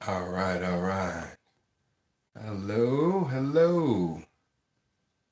All right, all right. Hello, hello.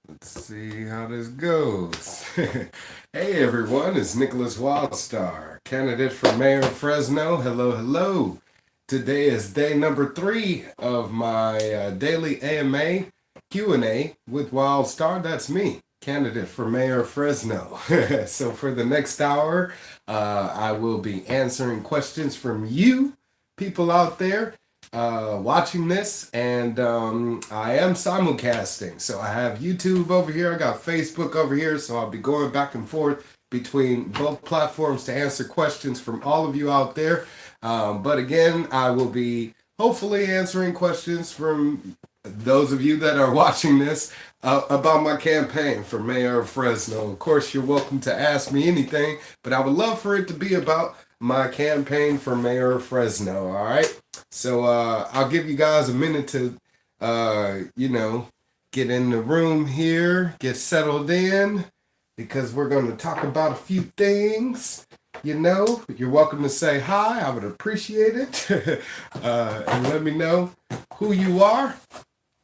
Let's see how this goes. Hey everyone, it's Nicholas Wildstar, candidate for mayor of Fresno. Hello, hello. Today is day number 3 of my daily AMA Q&A with Wildstar. That's me, candidate for mayor of Fresno. So for the next hour, I will be answering questions from you, people out there watching this, and I am simulcasting. So I have YouTube over here, I got Facebook over here, so I'll be going back and forth between both platforms to answer questions from all of you out there. But again, I will be hopefully answering questions from those of you that are watching this about my campaign for mayor of Fresno. Of course, you're welcome to ask me anything, but I would love for it to be about my campaign for mayor of Fresno. All right. So I'll give you guys a minute to, get in the room here, get settled in, because we're going to talk about a few things. You're welcome to say hi. I would appreciate it. And let me know who you are.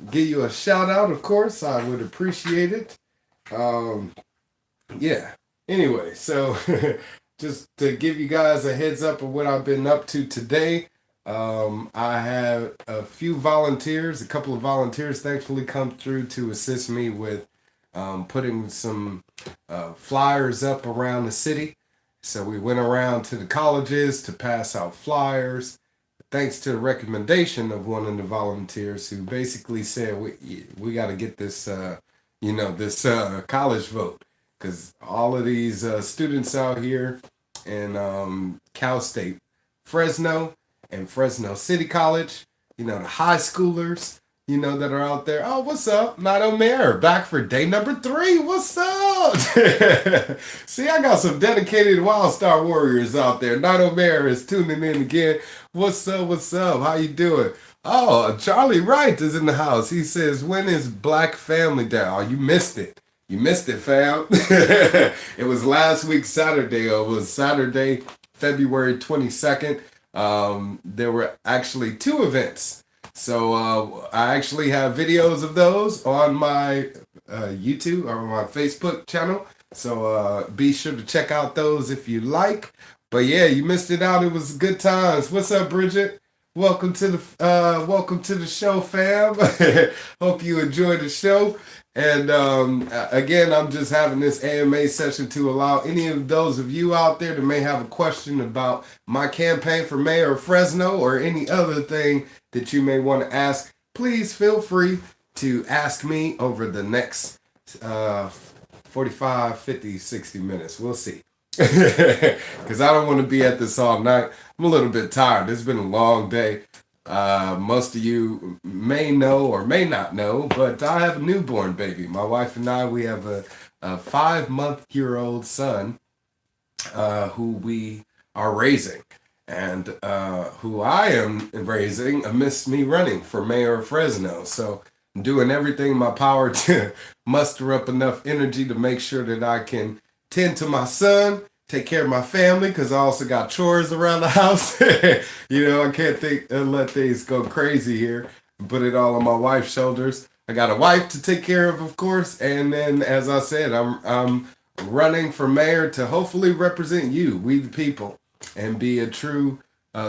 Give you a shout out, of course. I would appreciate it. Um, yeah. Anyway, so just to give you guys a heads up of what I've been up to today. I had a few volunteers, a couple of volunteers thankfully come through to assist me with putting some flyers up around the city. So we went around to the colleges to pass out flyers, thanks to the recommendation of one of the volunteers who basically said we got to get this college vote, because all of these students out here in Cal State, Fresno, and Fresno City College, the high schoolers, that are out there. Oh, what's up? Nato Mayor, back for day number 3. What's up? See, I got some dedicated Wildstar warriors out there. Nato Mayor is tuning in again. What's up? What's up? How you doing? Oh, Charlie Wright is in the house. He says, when is Black Family Day? Oh, you missed it. You missed it, fam. It was last week, Saturday. It was Saturday, February 22nd. There were actually 2 events. So I actually have videos of those on my YouTube or my Facebook channel. So be sure to check out those if you like. But yeah, you missed it out. It was good times. What's up, Bridget? Welcome to the show, fam. Hope you enjoyed the show. And again, I'm just having this AMA session to allow any of those of you out there that may have a question about my campaign for mayor of Fresno or any other thing that you may want to ask. Please feel free to ask me over the next 45, 50, 60 minutes. We'll see. Because I don't want to be at this all night. I'm a little bit tired. It's been a long day. Most of you may know or may not know, but I have a newborn baby. My wife and I, we have a 5-month-year-old son who we are raising, and who I am raising amidst me running for mayor of Fresno. So I'm doing everything in my power to muster up enough energy to make sure that I can tend to my son, take care of my family, because I also got chores around the house. I can't let things go crazy here and put it all on my wife's shoulders. I got a wife to take care of course, and then, as I said, I'm running for mayor to hopefully represent you, we the people, and be a true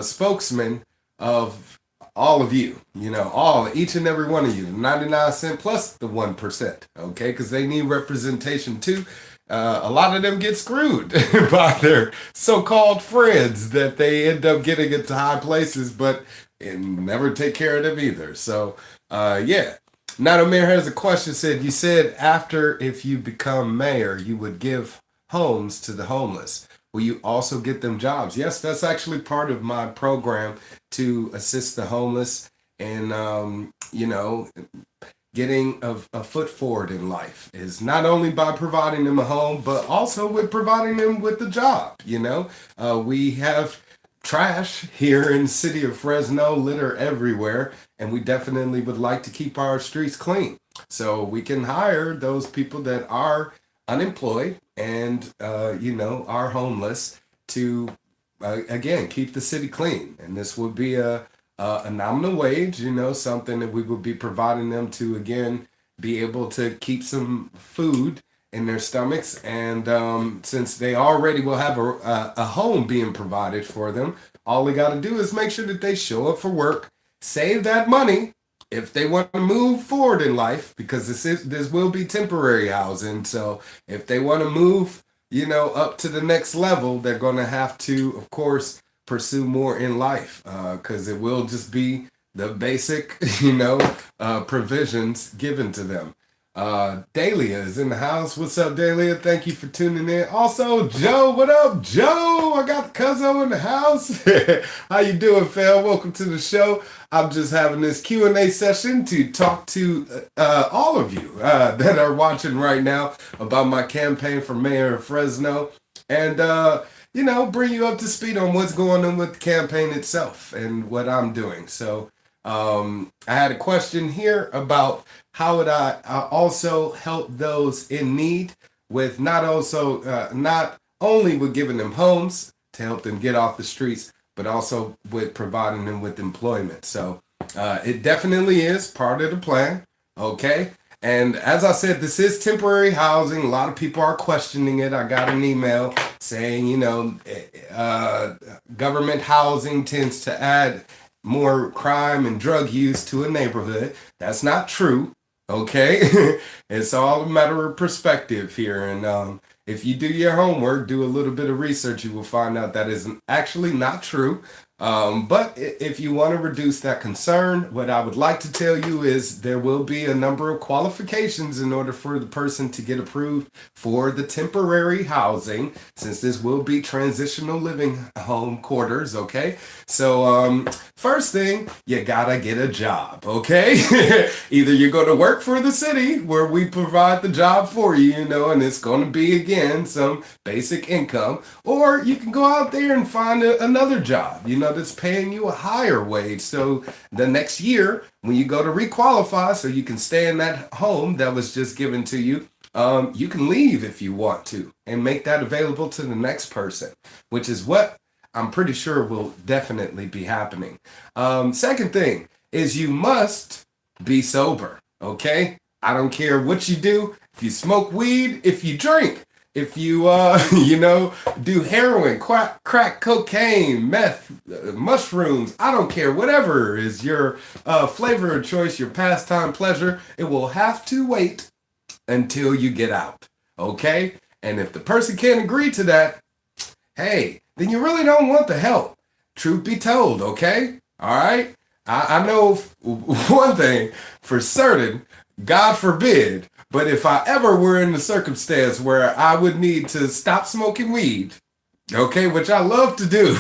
spokesman of all of you, each and every one of you, 99% plus the 1%, okay? Because they need representation too. A lot of them get screwed by their so-called friends that they end up getting into high places, but never take care of them either. So, yeah. Nato Mayor has a question. You said after, if you become mayor, you would give homes to the homeless. Will you also get them jobs? Yes, that's actually part of my program to assist the homeless and, getting a foot forward in life is not only by providing them a home, but also with providing them with a job. We have trash here in the city of Fresno, litter everywhere, and we definitely would like to keep our streets clean. So we can hire those people that are unemployed and, are homeless to, again, keep the city clean. And this would be a a nominal wage, something that we would be providing them to, again, be able to keep some food in their stomachs. And since they already will have a home being provided for them, all they got to do is make sure that they show up for work, save that money if they want to move forward in life, because this will be temporary housing. So if they want to move, up to the next level, they're going to have to, of course, pursue more in life, because it will just be the basic, provisions given to them. Dahlia is in the house. What's up, Dahlia? Thank you for tuning in. Also, Joe, what up, Joe? I got the cuzzo in the house. How you doing, fam? Welcome to the show. I'm just having this Q&A session to talk to all of you that are watching right now about my campaign for mayor of Fresno, and bring you up to speed on what's going on with the campaign itself and what I'm doing. So I had a question here about how would I also help those in need with not only with giving them homes to help them get off the streets, but also with providing them with employment. So it definitely is part of the plan. Okay. And as I said, this is temporary housing. A lot of people are questioning it. I got an email saying, government housing tends to add more crime and drug use to a neighborhood. That's not true. Okay. It's all a matter of perspective here. And if you do your homework, do a little bit of research, you will find out that is actually not true. But if you want to reduce that concern, what I would like to tell you is there will be a number of qualifications in order for the person to get approved for the temporary housing, since this will be transitional living home quarters. Okay. So, first thing, you gotta get a job. Okay. Either you're going to work for the city where we provide the job for you, and it's going to be, again, some basic income, or you can go out there and find another job, that's paying you a higher wage. So the next year, when you go to requalify, so you can stay in that home that was just given to you, you can leave if you want to and make that available to the next person, which is what I'm pretty sure will definitely be happening. Second thing is you must be sober. Okay. I don't care what you do. If you smoke weed, if you drink, if you, do heroin, crack cocaine, meth, mushrooms, I don't care. Whatever is your flavor of choice, your pastime pleasure, it will have to wait until you get out. Okay? And if the person can't agree to that, hey, then you really don't want the help. Truth be told, okay? All right? I know one thing for certain, God forbid, but if I ever were in the circumstance where I would need to stop smoking weed, okay, which I love to do,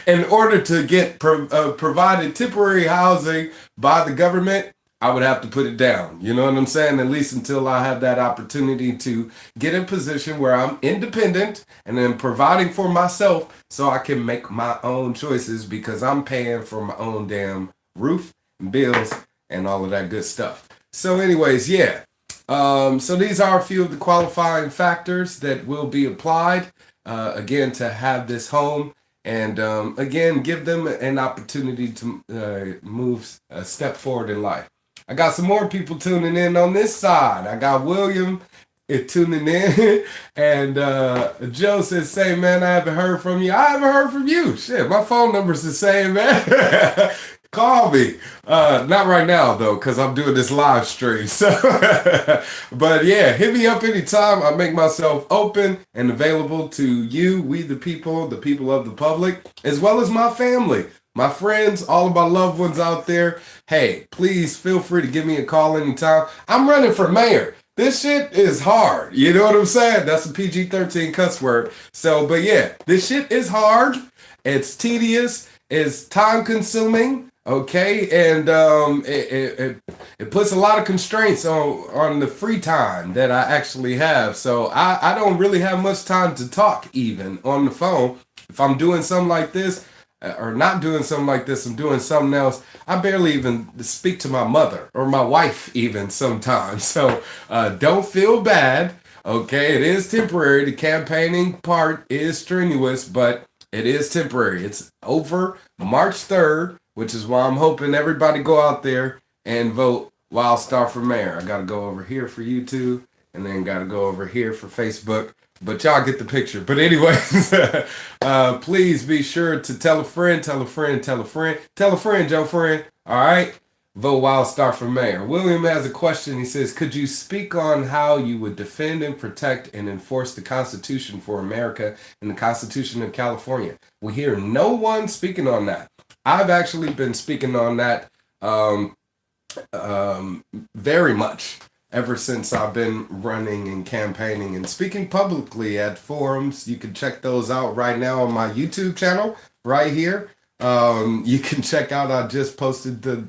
in order to get provided temporary housing by the government, I would have to put it down. You know what I'm saying? At least until I have that opportunity to get in a position where I'm independent and then providing for myself so I can make my own choices, because I'm paying for my own damn roof and bills and all of that good stuff. So anyways, yeah. So these are a few of the qualifying factors that will be applied, again, to have this home. And again, give them an opportunity to move a step forward in life. I got some more people tuning in on this side. I got William tuning in. And Joe says, "Say, man, I haven't heard from you." I haven't heard from you. Shit, my phone number's the same, man. Call me. Not right now, though, because I'm doing this live stream. So, but yeah, hit me up anytime. I make myself open and available to you, we the people of the public, as well as my family, my friends, all of my loved ones out there. Hey, please feel free to give me a call anytime. I'm running for mayor. This shit is hard. You know what I'm saying? That's a PG-13 cuss word. So, but yeah, this shit is hard. It's tedious. It's time consuming. Okay, and it puts a lot of constraints on the free time that I actually have. So I don't really have much time to talk even on the phone. If I'm doing something like this, or not doing something like this, I'm doing something else, I barely even speak to my mother or my wife even sometimes. So don't feel bad. Okay, it is temporary. The campaigning part is strenuous, but It is temporary. It's over March 3rd, which is why I'm hoping everybody go out there and vote Wildstar for mayor. I got to go over here for YouTube and then got to go over here for Facebook. But y'all get the picture. But anyways, please be sure to tell a friend, tell a friend, tell a friend, tell a friend, Joe friend. All right? Vote Wildstar for mayor. William has a question. He says, could you speak on how you would defend and protect and enforce the Constitution for America and the Constitution of California? We hear no one speaking on that. I've actually been speaking on that very much ever since I've been running and campaigning and speaking publicly at forums. You can check those out right now on my YouTube channel right here. You can check out, I just posted the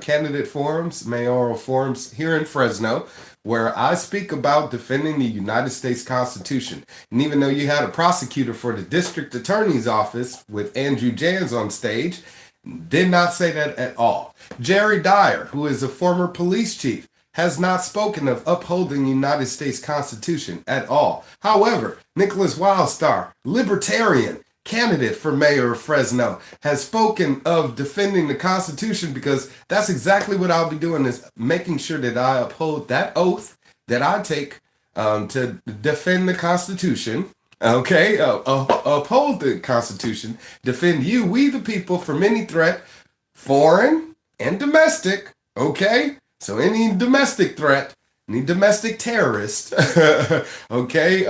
candidate forums, mayoral forums here in Fresno, where I speak about defending the United States Constitution. And even though you had a prosecutor for the district attorney's office with Andrew Jans on stage, did not say that at all. Jerry Dyer, who is a former police chief, has not spoken of upholding the United States Constitution at all. However, Nicholas Wildstar, libertarian, candidate for mayor of Fresno, has spoken of defending the Constitution, because that's exactly what I'll be doing, is making sure that I uphold that oath that I take to defend the Constitution. Okay, uphold the Constitution, defend you, we the people, from any threat, foreign and domestic. Okay, so any domestic threat, any domestic terrorist, okay,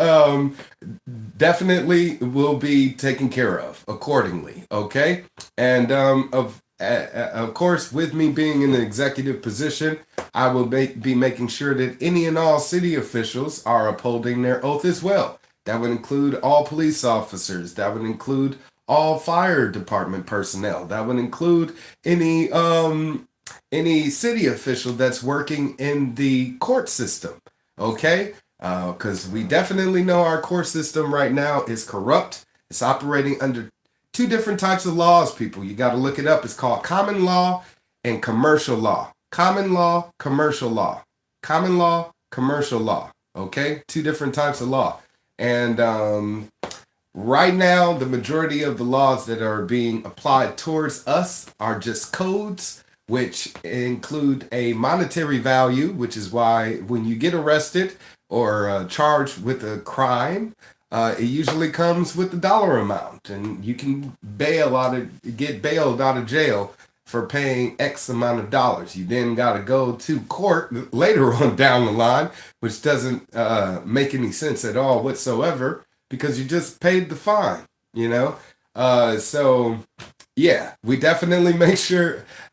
definitely will be taken care of accordingly, okay? And of course, with me being in an executive position, I will be making sure that any and all city officials are upholding their oath as well. That would include all police officers. That would include all fire department personnel. That would include any city official that's working in the court system, okay? Because we definitely know our court system right now is corrupt. It's operating under two different types of laws, people. You got to look it up. It's called common law and commercial law. Common law, commercial law. Common law, commercial law, okay? Two different types of law. And right now, the majority of the laws that are being applied towards us are just codes, which include a monetary value, which is why when you get arrested or charged with a crime, it usually comes with the dollar amount, and you can get bailed out of jail for paying X amount of dollars. You then got to go to court later on down the line, which doesn't make any sense at all whatsoever, because you just paid the fine, you know? So yeah, we definitely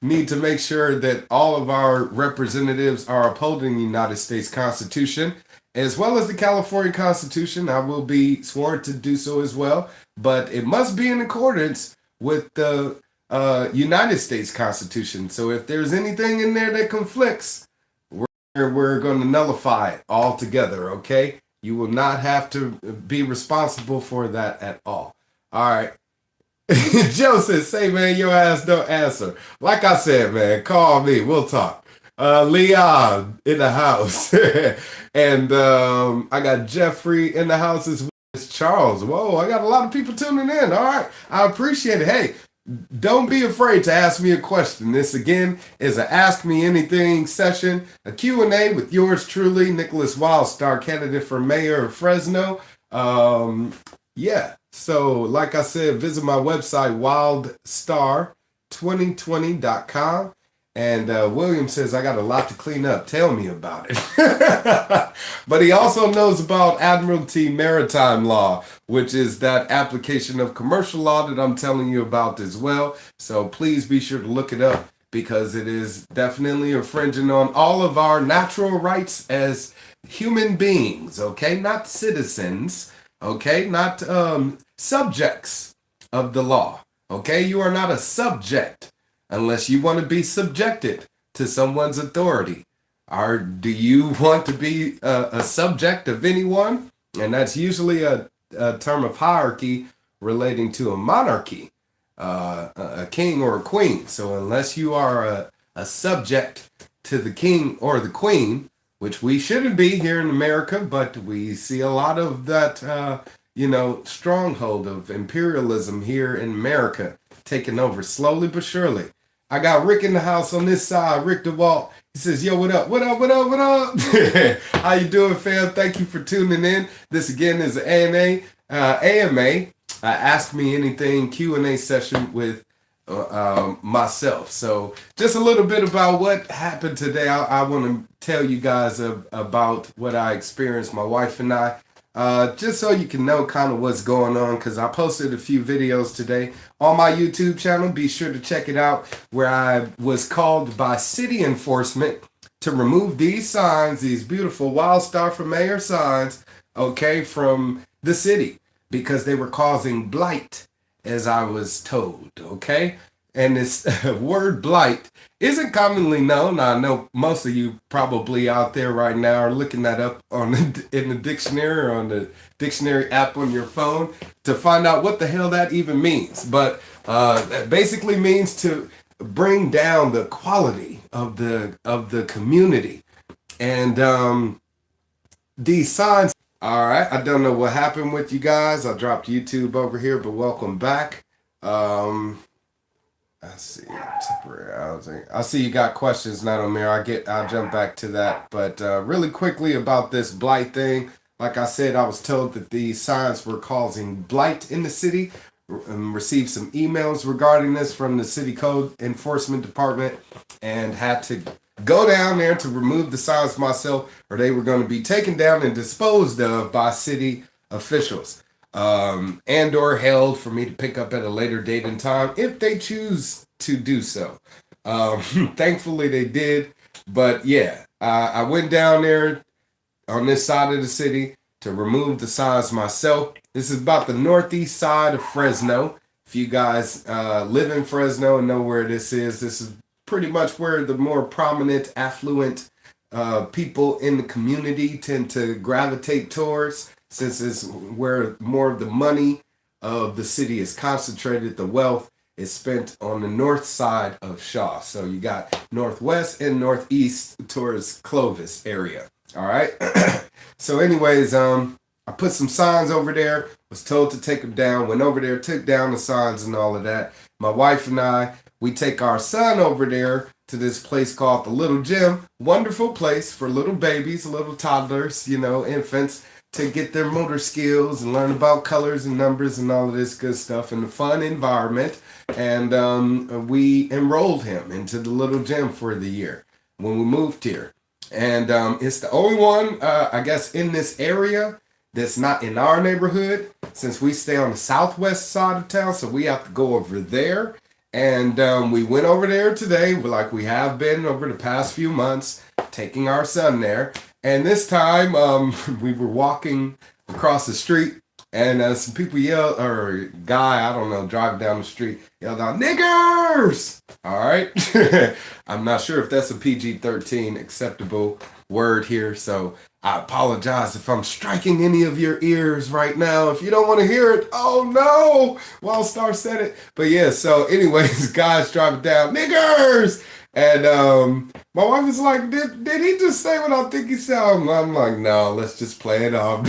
need to make sure that all of our representatives are upholding the United States Constitution, as well as the California Constitution. I will be sworn to do so as well, but it must be in accordance with the United States Constitution. So if there's anything in there that conflicts, we're going to nullify it altogether, okay? You will not have to be responsible for that at all. All right. Joe says, say, man, your ass don't answer. Like I said, man, call me. We'll talk. Leon in the house. And I got Jeffrey in the house as well as Charles. Whoa, I got a lot of people tuning in. All right. I appreciate it. Hey, don't be afraid to ask me a question. This, again, is a Ask Me Anything session, a Q&A with yours truly, Nicholas Wildstar, candidate for mayor of Fresno. Yeah. So, like I said, visit my website, wildstar2020.com. And William says, I got a lot to clean up. Tell me about it. But he also knows about Admiralty Maritime Law, which is that application of commercial law that I'm telling you about as well. So please be sure to look it up, because it is definitely infringing on all of our natural rights as human beings, okay? Not citizens, okay? Not subjects of the law, okay? You are not a subject unless you want to be subjected to someone's authority. Or do you want to be a subject of anyone? And that's usually a term of hierarchy relating to a monarchy, a king or a queen. So unless you are a subject to the king or the queen, which we shouldn't be here in America, but we see a lot of that, stronghold of imperialism here in America, taking over slowly but surely. I got Rick in the house on this side, Rick DeWalt. He says, yo, what up, what up, what up, what up? How you doing, fam? Thank you for tuning in. This again is an AMA, Ask Me Anything Q&A session with myself. So just a little bit about what happened today. I want to tell you guys about what I experienced, my wife and I. Just so you can know kind of what's going on, because I posted a few videos today on my YouTube channel. Be sure to check it out, where I was called by city enforcement to remove these signs, these beautiful Wildstar for Mayor signs, okay, from the city, because they were causing blight, as I was told, okay? And this word blight isn't commonly known. I know most of you probably out there right now are looking that up in the dictionary or on the dictionary app on your phone to find out what the hell that even means. But that basically means to bring down the quality of the community. And these signs. All right, I don't know what happened with you guys. I dropped YouTube over here, but welcome back. I see temporary housing. I see you got questions, not on there. I'll jump back to that. But really quickly about this blight thing. Like I said, I was told that these signs were causing blight in the city. Received some emails regarding this from the city code enforcement department, and had to go down there to remove the signs myself, or they were going to be taken down and disposed of by city officials. And or held for me to pick up at a later date and time if they choose to do so. Thankfully they did. But yeah, I went down there on this side of the city to remove the signs myself. This is about the northeast side of Fresno. If you guys live in Fresno and know where this is pretty much where the more prominent, affluent people in the community tend to gravitate towards, since it's where more of the money of the city is concentrated. The wealth is spent on the north side of Shaw. So you got northwest and northeast towards Clovis area. All right. So anyways, I put some signs over there, was told to take them down, went over there, took down the signs and all of that. My wife and I, we take our son over there to this place called the Little Gym. Wonderful place for little babies, little toddlers, infants, to get their motor skills and learn about colors and numbers and all of this good stuff in a fun environment. And we enrolled him into the Little Gym for the year when we moved here. And it's the only one, I guess, in this area that's not in our neighborhood, since we stay on the southwest side of town. So we have to go over there. And we went over there today, like we have been over the past few months, taking our son there. And this time we were walking across the street, and some people yelled, or a guy, I don't know, driving down the street, yelled out, "Niggers!" All right. I'm not sure if that's a PG-13 acceptable word here, so I apologize if I'm striking any of your ears right now. If you don't want to hear it, oh no, Wildstar said it. But yeah, so anyways, guys driving down, "Niggers!" And my wife was like, did he just say what I think he said? I'm like, no, let's just play it off.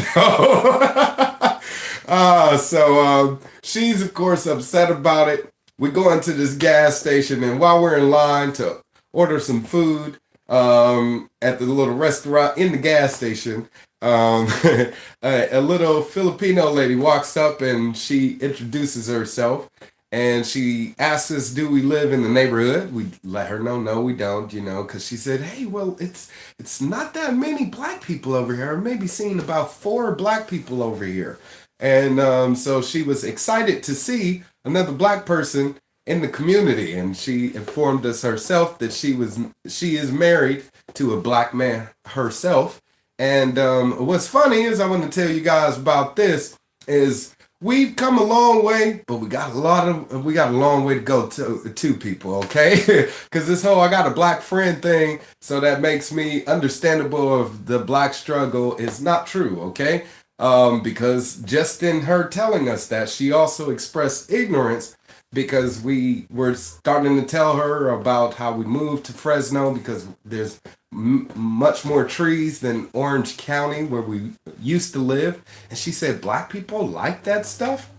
No. So she's, of course, upset about it. We go into this gas station, and while we're in line to order some food at the little restaurant in the gas station, a little Filipino lady walks up, and she introduces herself. And she asks us, do we live in the neighborhood? We let her know, no, we don't, because she said, hey, well, it's not that many black people over here. I've maybe seen about 4 black people over here. And so she was excited to see another black person in the community. And she informed us herself that she is married to a black man herself. And what's funny is, I want to tell you guys about this, is we've come a long way, but we got a long way to go to people, okay? Because this whole I got a black friend thing, so that makes me understandable of the black struggle is not true, okay? Because just in her telling us that, she also expressed ignorance because we were starting to tell her about how we moved to Fresno because there's much more trees than Orange County where we used to live. And she said, Black people like that stuff?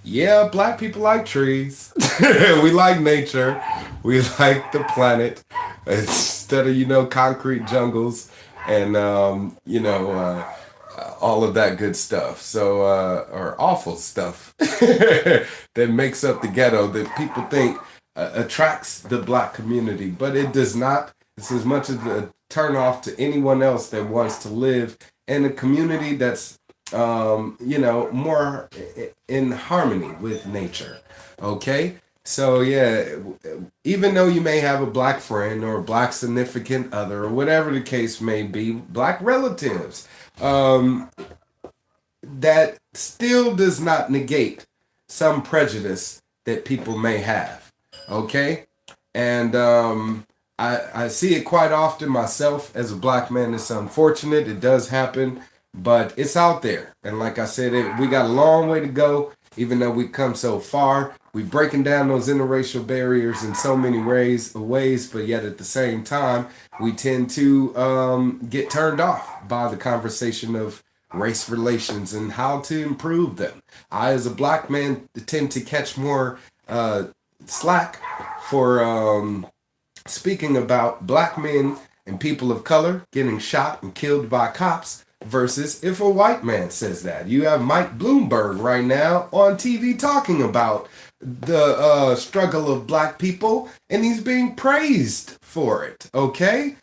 Yeah, Black people like trees. We like nature. We like the planet instead of, concrete jungles and, all of that good stuff. So, or awful stuff that makes up the ghetto that people think attracts the Black community, but it does not. It's as much as a turn off to anyone else that wants to live in a community that's, more in harmony with nature. Okay. So yeah, even though you may have a Black friend or a Black significant other or whatever the case may be, Black relatives, that still does not negate some prejudice that people may have. Okay? And I see it quite often myself as a Black man. It's unfortunate. It does happen, but it's out there. And like I said, we got a long way to go, even though we come so far. We're breaking down those interracial barriers in so many ways, but yet at the same time, we tend to get turned off by the conversation of race relations and how to improve them. I, as a Black man, tend to catch more slack for speaking about Black men and people of color getting shot and killed by cops versus if a white man says that. You have Mike Bloomberg right now on TV talking about the struggle of Black people, and he's being praised for it. Okay?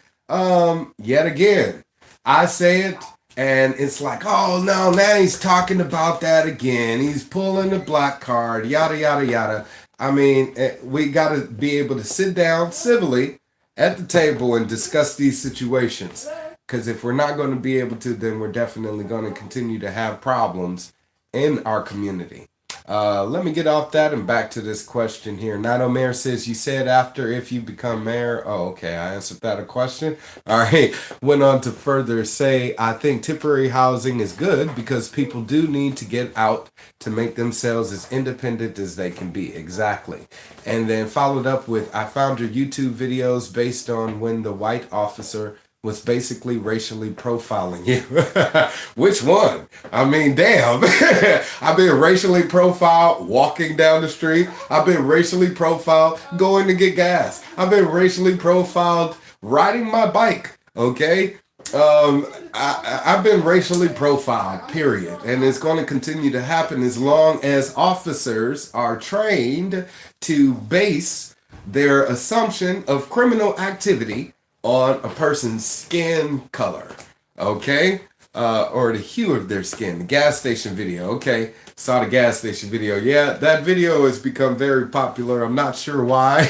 Yet again, I say it, and it's like, oh no, now he's talking about that again. He's pulling the Black card, yada, yada, yada. I mean, we got to be able to sit down civilly at the table and discuss these situations. Because if we're not going to be able to, then we're definitely going to continue to have problems in our community. Let me get off that and back to this question here. Nato Mayor says, you said after if you become mayor. Oh, okay. I answered that a question. All right. Went on to further say, I think temporary housing is good because people do need to get out to make themselves as independent as they can be. Exactly. And then followed up with, I found your YouTube videos based on when the white officer was basically racially profiling you. Which one? I mean, damn. I've been racially profiled walking down the street. I've been racially profiled going to get gas. I've been racially profiled riding my bike. Okay? I've been racially profiled, period. And it's going to continue to happen as long as officers are trained to base their assumption of criminal activity on a person's skin color, okay? Or the hue of their skin. The gas station video, okay? Saw the gas station video. Yeah, that video has become very popular. I'm not sure why,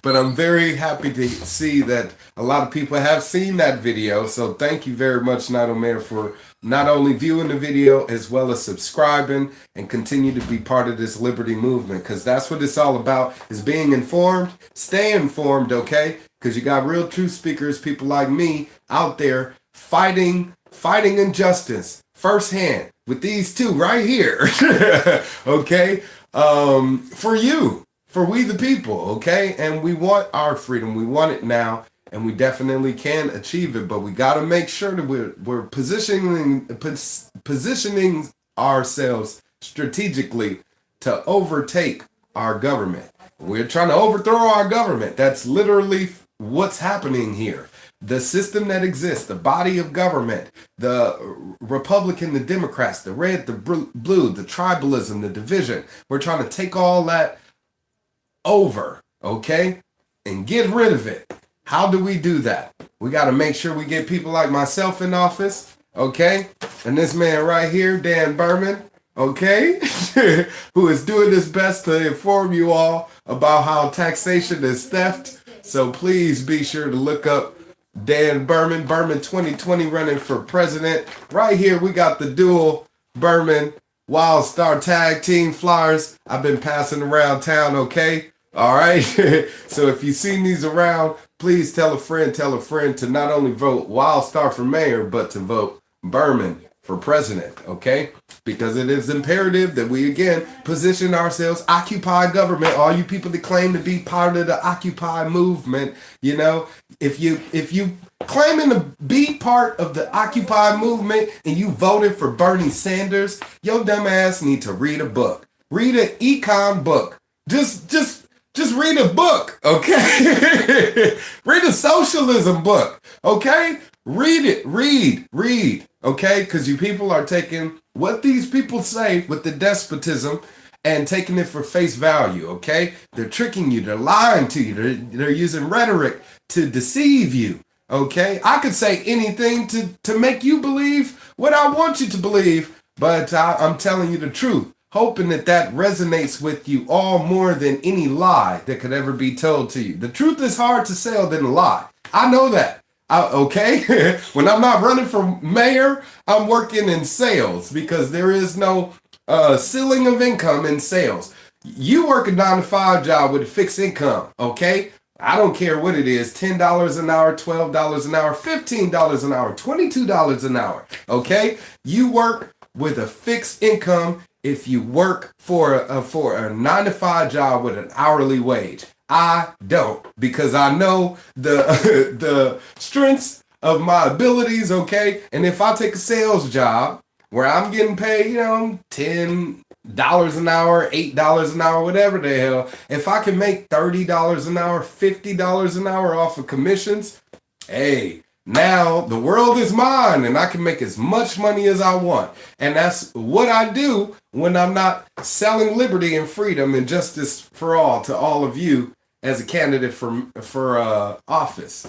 but I'm very happy to see that a lot of people have seen that video. So thank you very much, Nato Mayor, for not only viewing the video as well as subscribing and continue to be part of this liberty movement, because that's what it's all about, is being informed. Stay informed, okay? Because you got real truth speakers, people like me out there fighting injustice firsthand with these two right here. Okay? For you, for we the people, okay? And we want our freedom. We want it now, and we definitely can achieve it, but we got to make sure that we're positioning ourselves strategically to overtake our government. We're trying to overthrow our government. That's literally what's happening here. The system that exists, the body of government, the Republican, the Democrats, the red, the blue, the tribalism, the division. We're trying to take all that over, okay? And get rid of it. How do we do that? We got to make sure we get people like myself in office, okay? And this man right here, Dan Berman, okay? Who is doing his best to inform you all about how taxation is theft. So please be sure to look up Dan Berman 2020 running for president. Right here, we got the dual Berman Wildstar tag team flyers I've been passing around town, okay? All right? So if you've seen these around, please tell a friend to not only vote Wildstar for mayor, but to vote Berman for president, okay? Because it is imperative that we, again, position ourselves, Occupy government, all you people that claim to be part of the Occupy movement, you know, if you claiming to be part of the Occupy movement and you voted for Bernie Sanders, your dumb ass need to read a book. Read an econ book. Just read a book, okay? Read a socialism book, okay? Read it, read, okay? Because you people are taking what these people say with the despotism and taking it for face value, okay? They're tricking you, they're lying to you, they're using rhetoric to deceive you, okay? I could say anything to make you believe what I want you to believe, but I'm telling you the truth, hoping that resonates with you all more than any lie that could ever be told to you. The truth is hard to sell than a lie. I know that. Okay, when I'm not running for mayor, I'm working in sales because there is no ceiling of income in sales. You work a 9-to-5 job with a fixed income, okay? I don't care what it is, $10 an hour, $12 an hour, $15 an hour, $22 an hour, okay? You work with a fixed income if you work for a 9-to-5 job with an hourly wage. I don't, because I know the strengths of my abilities, okay? And if I take a sales job where I'm getting paid, $10 an hour, $8 an hour, whatever the hell, if I can make $30 an hour, $50 an hour off of commissions, hey, now the world is mine and I can make as much money as I want. And that's what I do when I'm not selling liberty and freedom and justice for all to all of you as a candidate for office,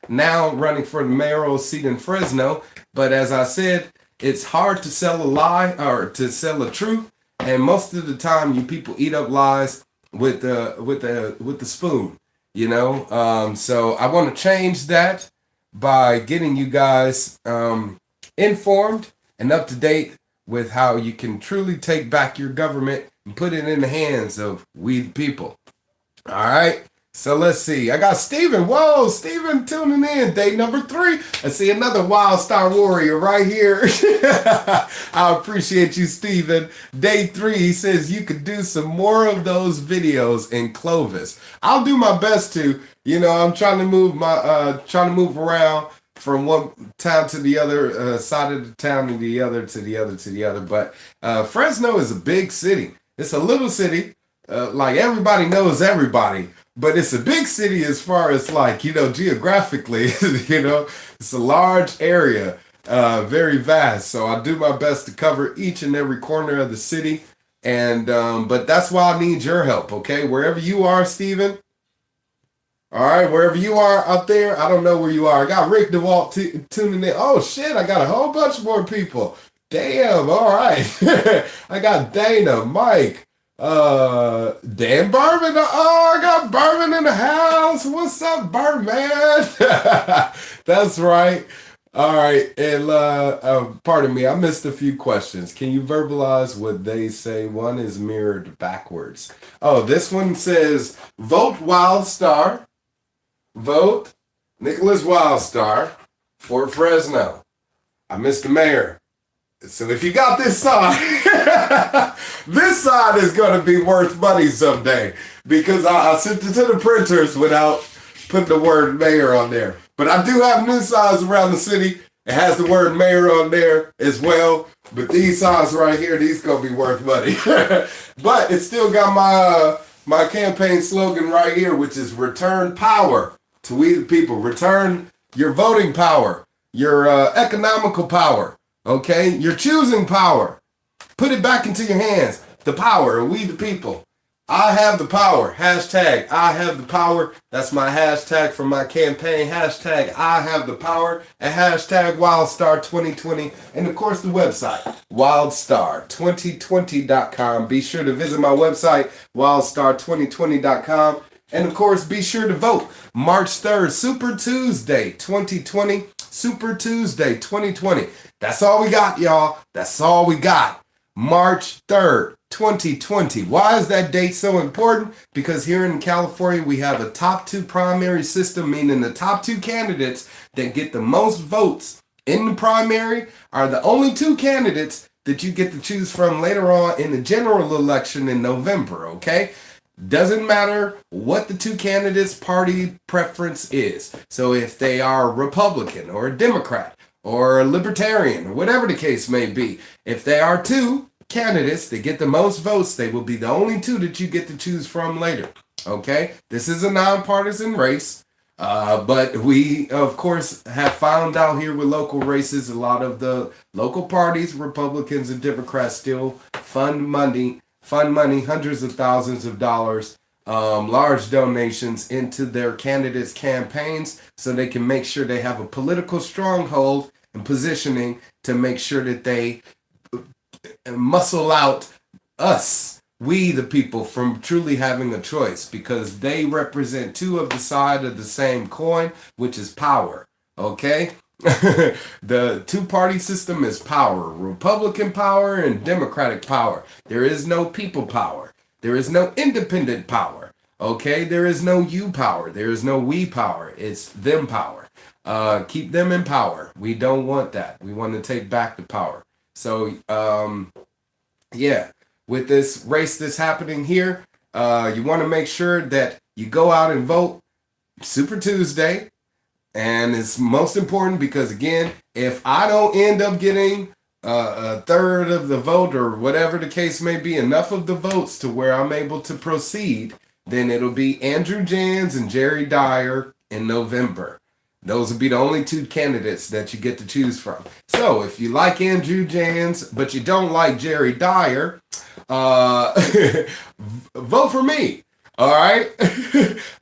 Now running for the mayoral seat in Fresno. But as I said, it's hard to sell a lie or to sell a truth. And most of the time you people eat up lies with the spoon, So I want to change that by getting you guys informed and up to date with how you can truly take back your government and put it in the hands of we the people. All right, so let's see. I got Steven. Whoa, Steven tuning in. Day number 3. I see another Wildstar warrior right here. I appreciate you, Steven. Day 3, he says you could do some more of those videos in Clovis. I'll do my best to. I'm trying to move around from one town to the other, side of the town to the other, to the other, to the other. But Fresno is a big city. It's a little city. Like everybody knows everybody, but it's a big city as far as geographically, it's a large area, very vast. So I do my best to cover each and every corner of the city. And, but that's why I need your help. Okay. Wherever you are, Steven. All right. Wherever you are out there. I don't know where you are. I got Rick DeWalt tuning in. Oh shit. I got a whole bunch more people. Damn. All right. I got Dana, Mike, Dan Bourbon. Oh, I got Bourbon in the house. What's up, Bourbon? That's right. All right. And pardon me, I missed a few questions. Can you verbalize what they say? One is mirrored backwards. Oh, this one says vote Wildstar. Vote Nicholas Wildstar for Fresno. I missed the mayor. So if you got this sign, this sign is going to be worth money someday because I sent it to the printers without putting the word mayor on there. But I do have new signs around the city. It has the word mayor on there as well. But these signs right here, these going to be worth money. But it's still got my campaign slogan right here, which is return power to we the people. Return your voting power, your economical power. Okay, you're choosing power. Put it back into your hands. The power, we the people. I have the power. Hashtag I have the power. That's my hashtag for my campaign. Hashtag I have the power. And hashtag Wildstar 2020. And of course the website, Wildstar2020.com. Be sure to visit my website, Wildstar2020.com. And of course, be sure to vote March 3rd, Super Tuesday 2020. Super Tuesday 2020. That's all we got, y'all. That's all we got. March 3rd, 2020. Why is that date so important? Because here in California, we have a top 2 primary system, meaning the top 2 candidates that get the most votes in the primary are the only two candidates that you get to choose from later on in the general election in November, okay? Doesn't matter what the two candidates' party preference is. So if they are Republican or a Democrat or a Libertarian or whatever the case may be, if they are two candidates that get the most votes, they will be the only two that you get to choose from later. Okay? This is a nonpartisan race. But we, of course, have found out here with local races, a lot of the local parties, Republicans and Democrats, still fund money, hundreds of thousands of dollars, large donations into their candidates' campaigns so they can make sure they have a political stronghold and positioning to make sure that they muscle out us, we the people, from truly having a choice, because they represent two of the side of the same coin, which is power. Okay? The two-party system is power. Republican power and Democratic power. There is no people power. There is no independent power. Okay? There is no you power. There is no we power. It's them power. Keep them in power. We don't want that. We want to take back the power. So, yeah, with this race that's happening here, you want to make sure that you go out and vote Super Tuesday. And it's most important because, again, if I don't end up getting a third of the vote or whatever the case may be, enough of the votes to where I'm able to proceed, then it'll be Andrew Jans and Jerry Dyer in November. Those will be the only two candidates that you get to choose from. So if you like Andrew Jans, but you don't like Jerry Dyer, vote for me. All right.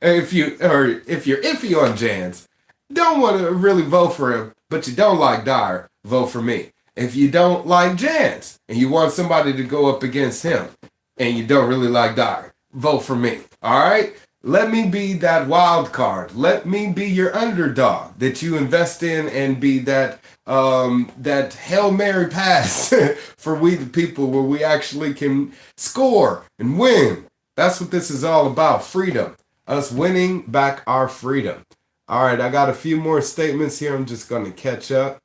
if you're iffy on Jans, don't want to really vote for him, but you don't like Dyer, vote for me. If you don't like Jans and you want somebody to go up against him and you don't really like Dyer, vote for me. All right. Let me be that wild card. Let me be your underdog that you invest in and be that that Hail Mary pass for we the people where we actually can score and win. That's what this is all about. Freedom. Us winning back our freedom. All right, I got a few more statements here. I'm just going to catch up.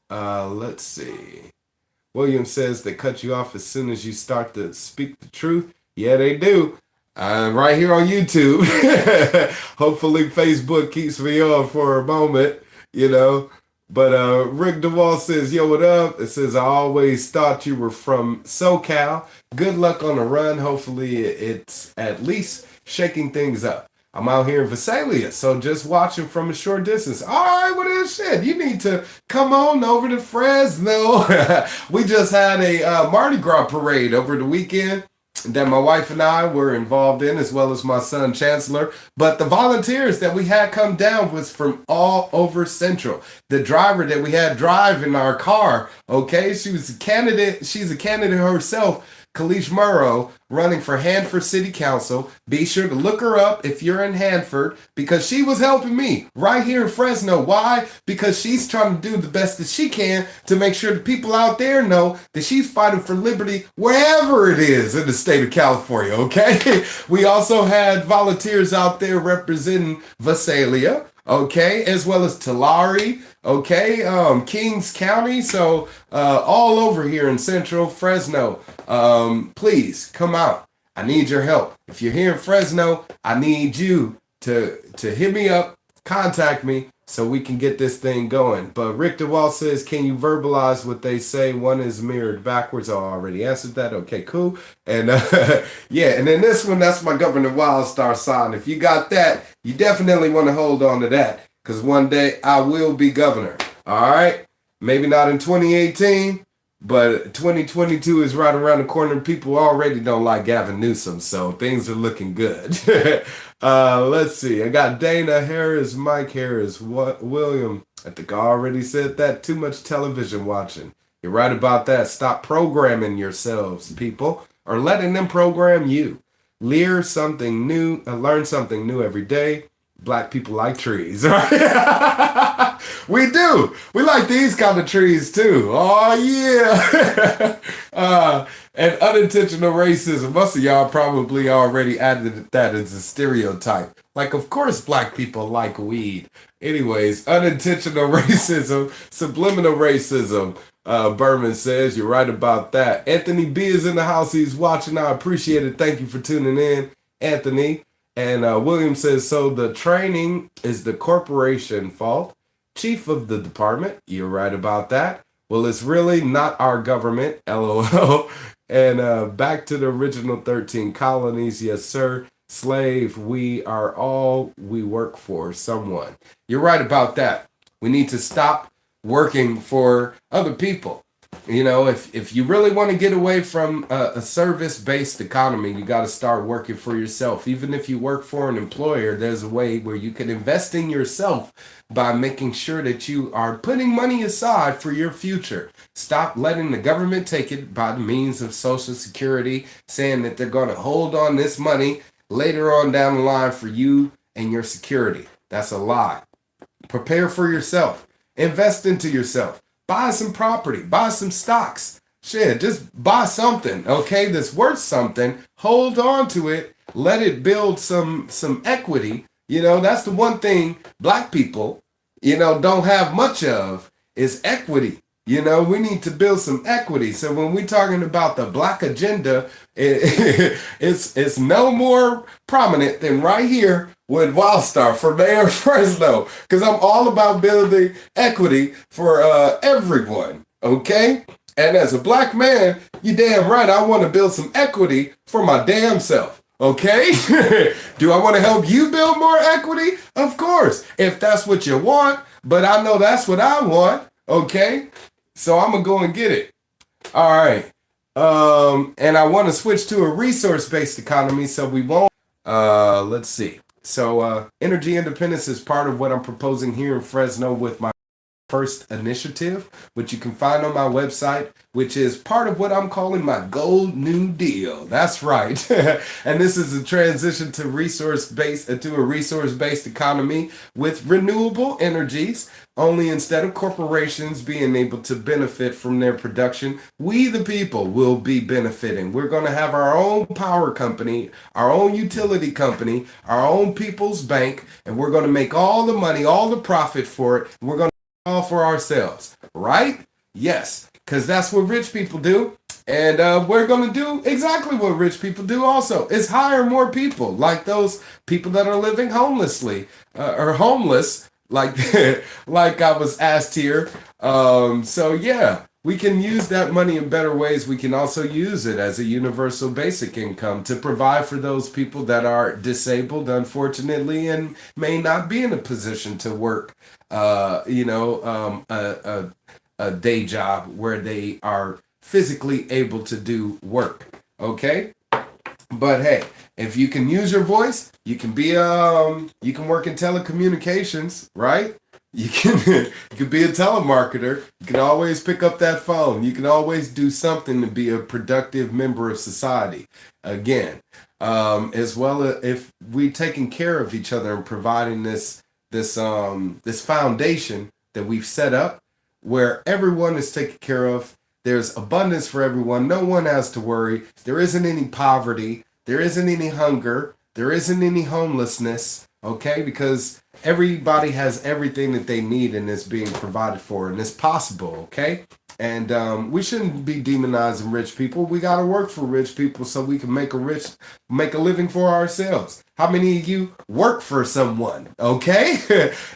Let's see. William says they cut you off as soon as you start to speak the truth. Yeah, they do. Right here on YouTube. Hopefully Facebook keeps me on for a moment, you know. But Rick DeWall says, yo, what up? It says, I always thought you were from SoCal. Good luck on the run. Hopefully it's at least shaking things up. I'm out here in Visalia, so just watching from a short distance. All right, well then shit, you need to come on over to Fresno. We just had a Mardi Gras parade over the weekend that my wife and I were involved in, as well as my son Chancellor. But the volunteers that we had come down was from all over Central. The driver that we had drive in our car, okay, she's a candidate herself, Kalish Murrow, running for Hanford City Council. Be sure to look her up if you're in Hanford, because she was helping me right here in Fresno. Why? Because she's trying to do the best that she can to make sure the people out there know that she's fighting for liberty wherever it is in the state of California, okay? We also had volunteers out there representing Visalia, okay, as well as Tulare, okay, Kings County, so all over here in Central Fresno. Please come out. I need your help. If you're here in Fresno, I need you to hit me up, contact me, so we can get this thing going. But Rick DeWall says, can you verbalize what they say? One is mirrored backwards. Oh, I already answered that. Okay, cool. And yeah, and then this one, that's my Governor Wildstar sign. If you got that, you definitely want to hold on to that, because one day I will be governor. All right? Maybe not in 2018, but 2022 is right around the corner. People already don't like Gavin Newsom, so things are looking good. Let's see. I got Dana Harris, Mike Harris, William. I think I already said that. Too much television watching. You're right about that. Stop programming yourselves, people, or letting them program you. Learn something new every day. Black people like trees. We do. We like these kind of trees too. Oh yeah. And unintentional racism. Most of y'all probably already added that as a stereotype. Like, of course, black people like weed. Anyways, unintentional racism, subliminal racism. Berman says, you're right about that. Anthony B is in the house. He's watching. I appreciate it. Thank you for tuning in, Anthony. And William says, so the training is the corporation fault. Chief of the department, you're right about that. Well, it's really not our government, LOL. And back to the original 13 colonies, yes, sir. Slave, we are all we work for someone. You're right about that. We need to stop working for other people. You know, if you really want to get away from a service-based economy, you got to start working for yourself. Even if you work for an employer, there's a way where you can invest in yourself by making sure that you are putting money aside for your future. Stop letting the government take it by the means of Social Security, saying that they're going to hold on this money later on down the line for you and your security. That's a lie. Prepare for yourself. Invest into yourself. Buy some property. Buy some stocks. Shit, just buy something, okay, that's worth something. Hold on to it. Let it build some equity. You know, that's the one thing black people, you know, don't have much of is equity. You know, we need to build some equity. So when we're talking about the black agenda, it's no more prominent than right here with Wildstar for Mayor of Fresno, because I'm all about building equity for everyone, okay? And as a black man, you damn right I want to build some equity for my damn self, okay? Do I want to help you build more equity? Of course, if that's what you want, but I know that's what I want, okay? So I'm going to go and get it. All right. And I want to switch to a resource-based economy so we won't. Let's see. So energy independence is part of what I'm proposing here in Fresno with my first initiative, which you can find on my website, which is part of what I'm calling my Gold New Deal. That's right. And this is a transition to a resource-based economy with renewable energies. Only instead of corporations being able to benefit from their production, we the people will be benefiting. We're going to have our own power company, our own utility company, our own people's bank, and we're going to make all the money, all the profit for it. We're going to all for ourselves, right? Yes, because that's what rich people do. And we're going to do exactly what rich people do also, is hire more people, like those people that are living homelessly or homeless, like like I was asked here. So yeah, we can use that money in better ways. We can also use it as a universal basic income to provide for those people that are disabled, unfortunately, and may not be in a position to work, a day job where they are physically able to do work. Okay? But hey, if you can use your voice, you can be you can work in telecommunications, right? You can be a telemarketer. You can always pick up that phone. You can always do something to be a productive member of society. Again, as well as if we taking care of each other and providing this foundation that we've set up where everyone is taken care of. There's abundance for everyone. No one has to worry. There isn't any poverty. There isn't any hunger. There isn't any homelessness, okay? Because everybody has everything that they need and is being provided for, and it's possible, okay? And we shouldn't be demonizing rich people. We got to work for rich people so we can make a living for ourselves. How many of you work for someone, okay?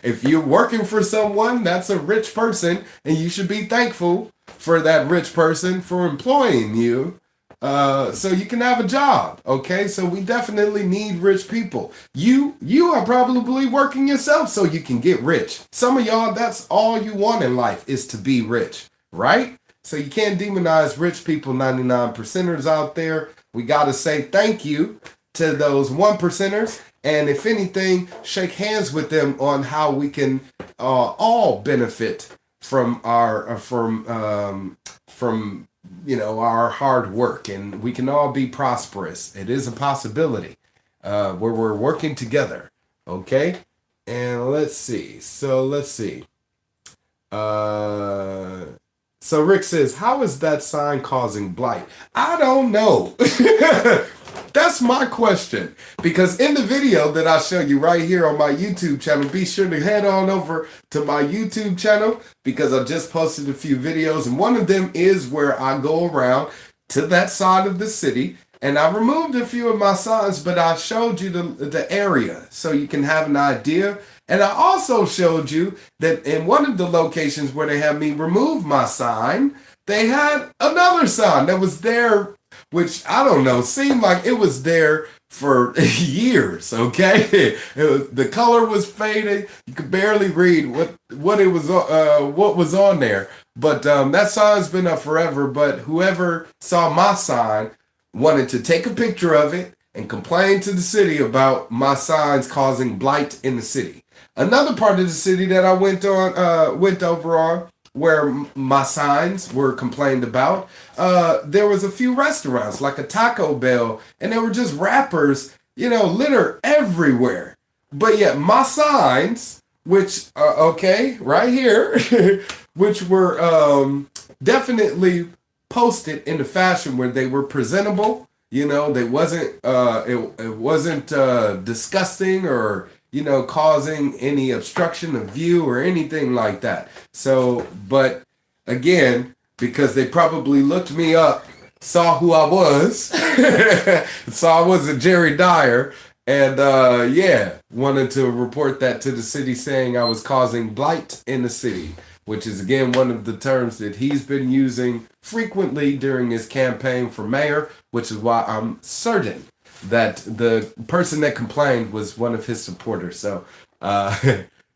If you're working for someone, that's a rich person, and you should be thankful for that rich person for employing you. So you can have a job, okay? So we definitely need rich people. You are probably working yourself so you can get rich. Some of y'all, that's all you want in life is to be rich, right? So you can't demonize rich people, 99%ers out there. We got to say thank you to those 1%ers. And if anything, shake hands with them on how we can all benefit from our our hard work, and we can all be prosperous. It is a possibility where we're working together. Okay, and let's see. So Rick says, how is that sign causing blight? I don't know. That's my question. Because in the video that I show you right here on my YouTube channel, be sure to head on over to my YouTube channel because I just posted a few videos, and one of them is where I go around to that side of the city and I removed a few of my signs, but I showed you the area so you can have an idea. And I also showed you that in one of the locations where they had me remove my sign, they had another sign that was there, which I don't know, seemed like it was there for years. Okay, the color was faded. You could barely read what it was, what was on there. But that sign's been up forever. But whoever saw my sign wanted to take a picture of it and complain to the city about my signs causing blight in the city. Another part of the city that I went over on, where my signs were complained about, there was a few restaurants like a Taco Bell, and there were just wrappers, litter everywhere. But yet my signs, which okay, right here, which were definitely posted in the fashion where they were presentable. They wasn't it wasn't disgusting or causing any obstruction of view or anything like that. So, but again, because they probably looked me up, saw who I was, saw I was a Jerry Dyer, and wanted to report that to the city, saying I was causing blight in the city, which is again one of the terms that he's been using frequently during his campaign for mayor, which is why I'm certain that the person that complained was one of his supporters. So,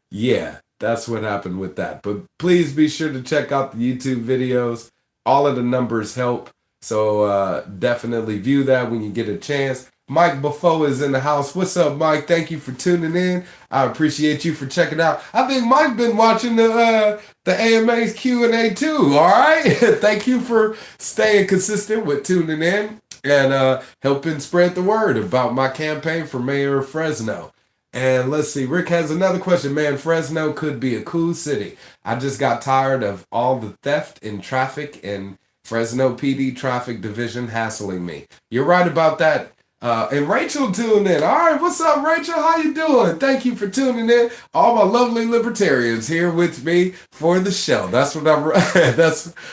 yeah, that's what happened with that. But please be sure to check out the YouTube videos. All of the numbers help. So definitely view that when you get a chance. Mike Buffo is in the house. What's up, Mike? Thank you for tuning in. I appreciate you for checking out. I think Mike been watching the AMA's Q&A too. All right. Thank you for staying consistent with tuning in and helping spread the word about my campaign for mayor of Fresno. And let's see, Rick has another question. Man, Fresno could be a cool city. I just got tired of all the theft and traffic and Fresno PD traffic division hassling me. You're right about that. And Rachel tuned in. All right, what's up, Rachel? How you doing? Thank you for tuning in. All my lovely libertarians here with me for the show. That's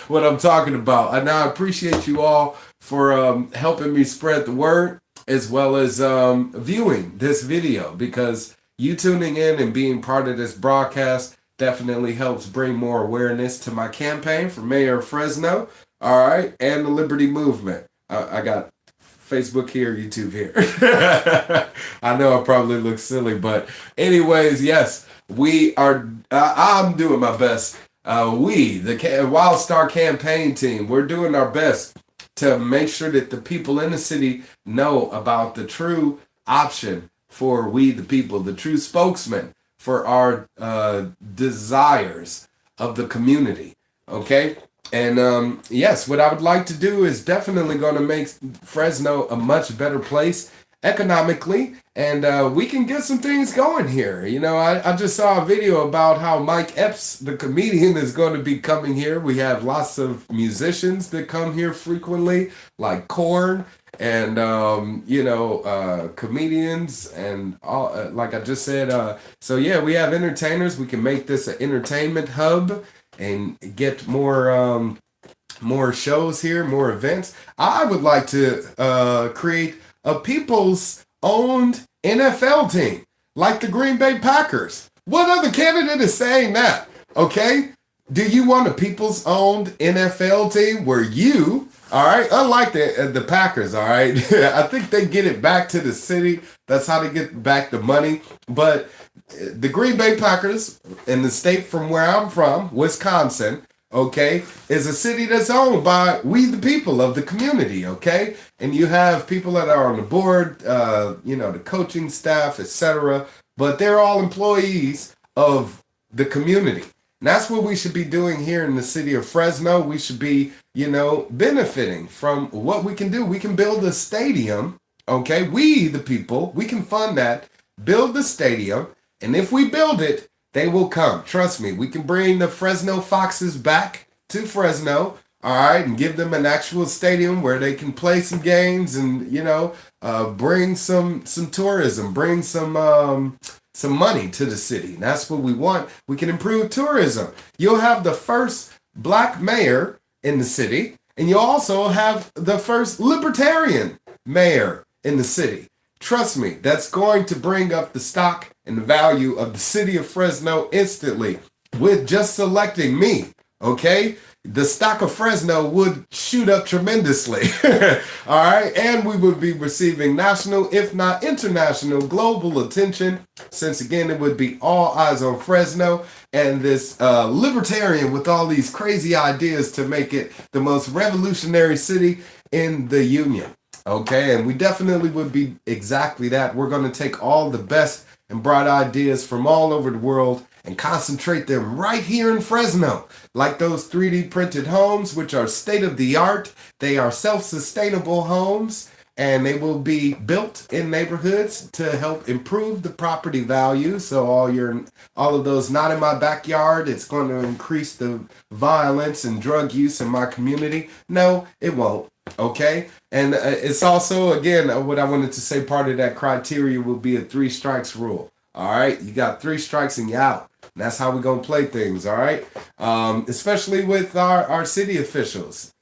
what I'm talking about. And I appreciate you all for helping me spread the word, as well as viewing this video, because you tuning in and being part of this broadcast definitely helps bring more awareness to my campaign for mayor of Fresno. All right, and the Liberty Movement. I got Facebook here, YouTube here. I know I probably look silly, but anyways, yes, we are. I'm doing my best. We, the Wildstar campaign team, we're doing our best to make sure that the people in the city know about the true option for we, the people, the true spokesman for our desires of the community. Okay. And yes, what I would like to do is definitely going to make Fresno a much better place economically, and we can get some things going here. I just saw a video about how Mike Epps, the comedian, is going to be coming here. We have lots of musicians that come here frequently, like Korn and comedians and all. Like I just said, so yeah, we have entertainers. We can make this an entertainment hub and get more shows here, more events. I would like to create a people's owned NFL team, like the Green Bay Packers. What other candidate is saying that? Okay? Do you want a people's owned NFL team where you, all right, unlike the Packers, all right, I think they get it back to the city. That's how they get back the money. But the Green Bay Packers in the state from where I'm from, Wisconsin, okay, is a city that's owned by we the people of the community, okay? And you have people that are on the board, the coaching staff, etc. But they're all employees of the community. And that's what we should be doing here in the city of Fresno. We should be, benefiting from what we can do. We can build a stadium, okay? We, the people, we can fund that, build the stadium, and if we build it, they will come. Trust me, we can bring the Fresno Foxes back to Fresno. all right, and give them an actual stadium where they can play some games and, bring some tourism, bring some money to the city. And that's what we want. We can improve tourism. You'll have the first black mayor in the city, and you'll also have the first libertarian mayor in the city. Trust me, that's going to bring up the stock and the value of the city of Fresno instantly with just selecting me, okay? The stock of Fresno would shoot up tremendously. All right. And we would be receiving national, if not international, global attention, since again, it would be all eyes on Fresno and this libertarian with all these crazy ideas to make it the most revolutionary city in the union. Okay. And we definitely would be exactly that. We're going to take all the best and bright ideas from all over the world and concentrate them right here in Fresno. Like those 3D printed homes, which are state of the art. They are self-sustainable homes, and they will be built in neighborhoods to help improve the property value. So all of those not in my backyard, it's going to increase the violence and drug use in my community. No, it won't. Okay. And it's also, again, what I wanted to say, part of that criteria will be a 3 strikes rule. All right. You got 3 strikes and you're out. And that's how we're going to play things. All right. Especially with our city officials.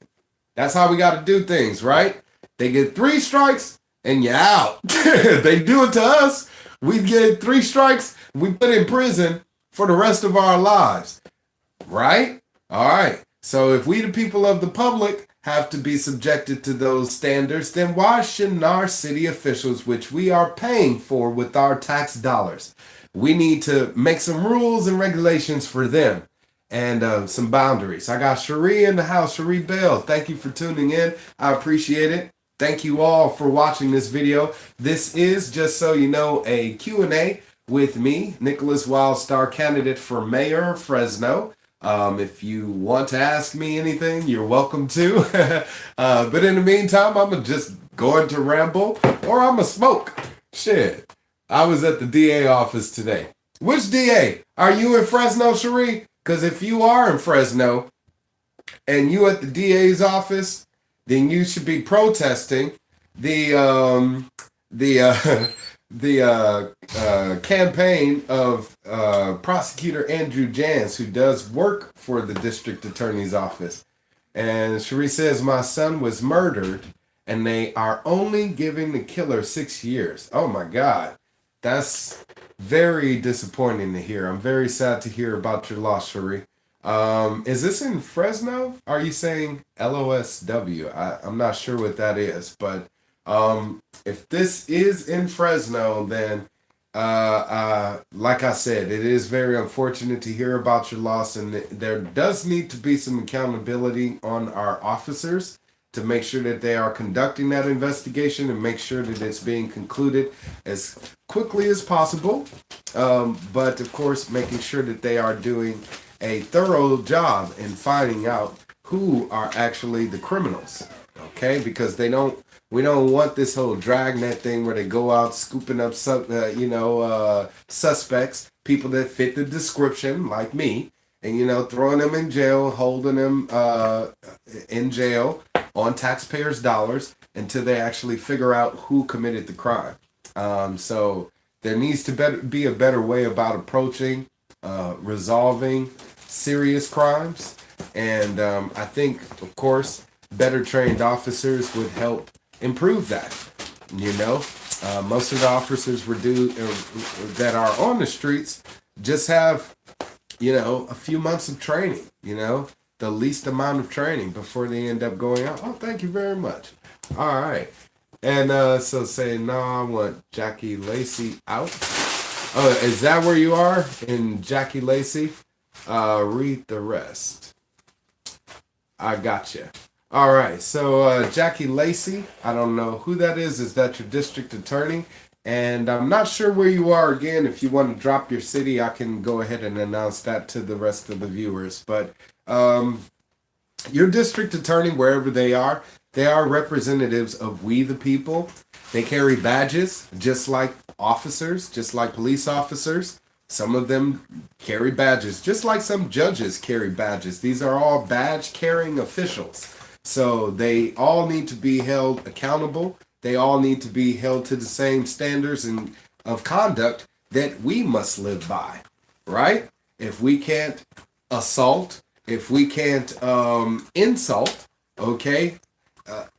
That's how we got to do things, right? They get 3 strikes and you're out. They do it to us. We get 3 strikes. We put in prison for the rest of our lives. Right? All right. So if we, the people of the public, have to be subjected to those standards, then why shouldn't our city officials, which we are paying for with our tax dollars, we need to make some rules and regulations for them and some boundaries. I got Cherie in the house. Cherie Bell, thank you for tuning in. I appreciate it. Thank you all for watching this video. This is, just so you know, a Q&A with me, Nicholas Wildstar, candidate for mayor of Fresno. If you want to ask me anything, you're welcome to. But in the meantime, I'm just going to ramble or I'm going to smoke. Shit. I was at the DA office today. Which DA? Are you in Fresno, Cherie? Because if you are in Fresno and you at the DA's office, then you should be protesting the campaign of prosecutor Andrew Jans, who does work for the district attorney's office. And Cherie says, my son was murdered and they are only giving the killer 6 years. Oh my God. That's very disappointing to hear. I'm very sad to hear about your loss, Cherie. Is this in Fresno? Are you saying LOSW? I'm not sure what that is, but if this is in Fresno, then like I said, it is very unfortunate to hear about your loss, and there does need to be some accountability on our officers to make sure that they are conducting that investigation and make sure that it's being concluded as quickly as possible. But of course, making sure that they are doing a thorough job in finding out who are actually the criminals. Okay, because we don't want this whole dragnet thing where they go out scooping up suspects, people that fit the description, like me, and throwing them in jail, holding them in jail on taxpayers' dollars until they actually figure out who committed the crime. So there needs to be a better way about approaching resolving serious crimes, and I think, of course, better trained officers would help improve that. Most of the officers that are on the streets just have a few months of training, the least amount of training before they end up going out. Oh, thank you very much. All right. And so say, no, I want Jackie Lacey out. Oh, is that where you are? In Jackie Lacey? Read the rest. I gotcha. All right. So Jackie Lacey, I don't know who that is. Is that your district attorney? And I'm not sure where you are. Again, if you want to drop your city, I can go ahead and announce that to the rest of the viewers. But your district attorney, wherever they are representatives of we the people. They carry badges just like officers, just like police officers. Some of them carry badges, just like some judges carry badges. These are all badge carrying officials. So they all need to be held accountable. They all need to be held to the same standards and of conduct that we must live by, right? If we can't assault, if we can't insult, okay,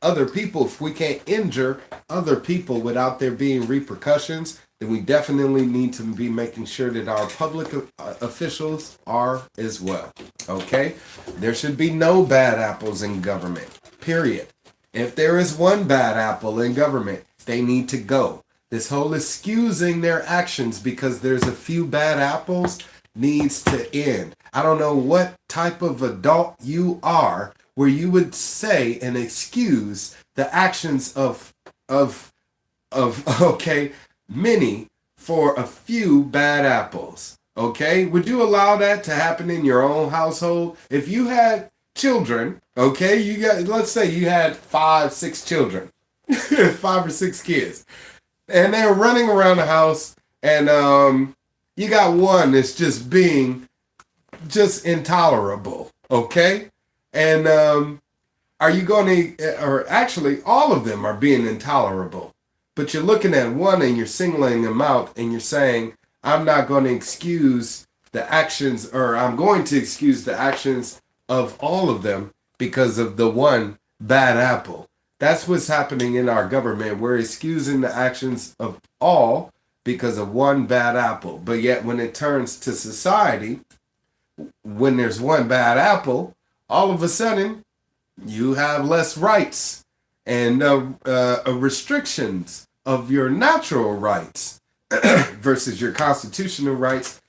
other people, if we can't injure other people without there being repercussions, then we definitely need to be making sure that our public officials are as well. Okay? There should be no bad apples in government, period. If there is one bad apple in government, they need to go. This whole excusing their actions because there's a few bad apples needs to end. I don't know what type of adult you are where you would say and excuse the actions of okay, many for a few bad apples. Okay? Would you allow that to happen in your own household? If you had children, okay, let's say you had 5, 6 children, 5 or 6 kids, and they're running around the house, and you got one that's just being just intolerable, okay? And are you going to, or actually all of them are being intolerable, but you're looking at one and you're singling them out and you're saying, I'm not going to excuse the actions, or I'm going to excuse the actions of all of them because of the one bad apple. That's what's happening in our government. We're excusing the actions of all because of one bad apple. But yet when it turns to society, when there's one bad apple, all of a sudden you have less rights and restrictions of your natural rights versus your constitutional rights,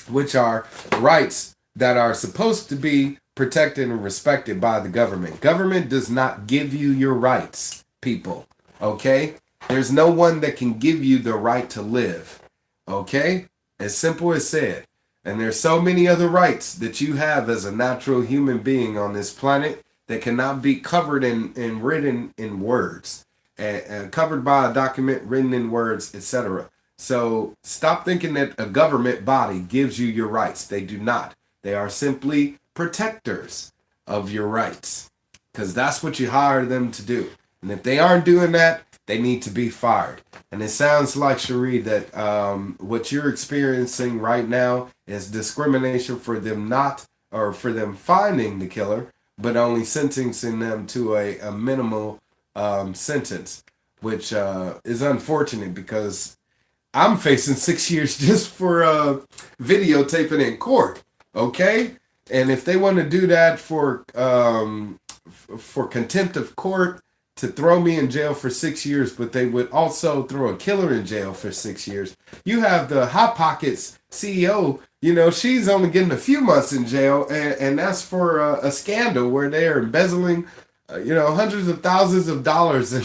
which are rights that are supposed to be protected and respected by the government. Government does not give you your rights, people. Okay? There's no one that can give you the right to live. Okay? As simple as said. And there's so many other rights that you have as a natural human being on this planet that cannot be covered and written in words. Covered by a document, written in words, etc. So stop thinking that a government body gives you your rights. They do not. They are simply protectors of your rights, because that's what you hire them to do. And if they aren't doing that, they need to be fired. And it sounds like, Cherie, that what you're experiencing right now is discrimination for them not, or for them finding the killer, but only sentencing them to a minimal sentence, which is unfortunate because I'm facing 6 years just for videotaping in court. Okay? And if they want to do that for contempt of court, to throw me in jail for 6 years, but they would also throw a killer in jail for 6 years. You have the Hot Pockets CEO, she's only getting a few months in jail, and that's for a scandal where they're embezzling, hundreds of thousands of dollars and,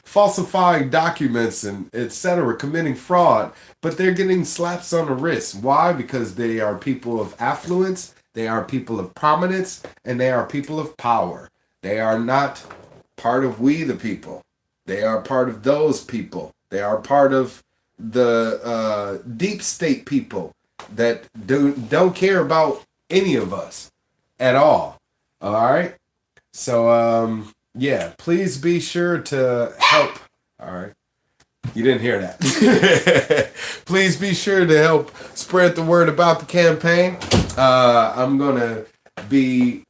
falsifying documents and etc., committing fraud. But they're getting slaps on the wrist. Why? Because they are people of affluence, they are people of prominence, and they are people of power. They are not part of we the people. They are part of those people. They are part of the deep state people that don't care about any of us at all. All right? So, please be sure to help. All right. You didn't hear that. Please be sure to help spread the word about the campaign. I'm going to be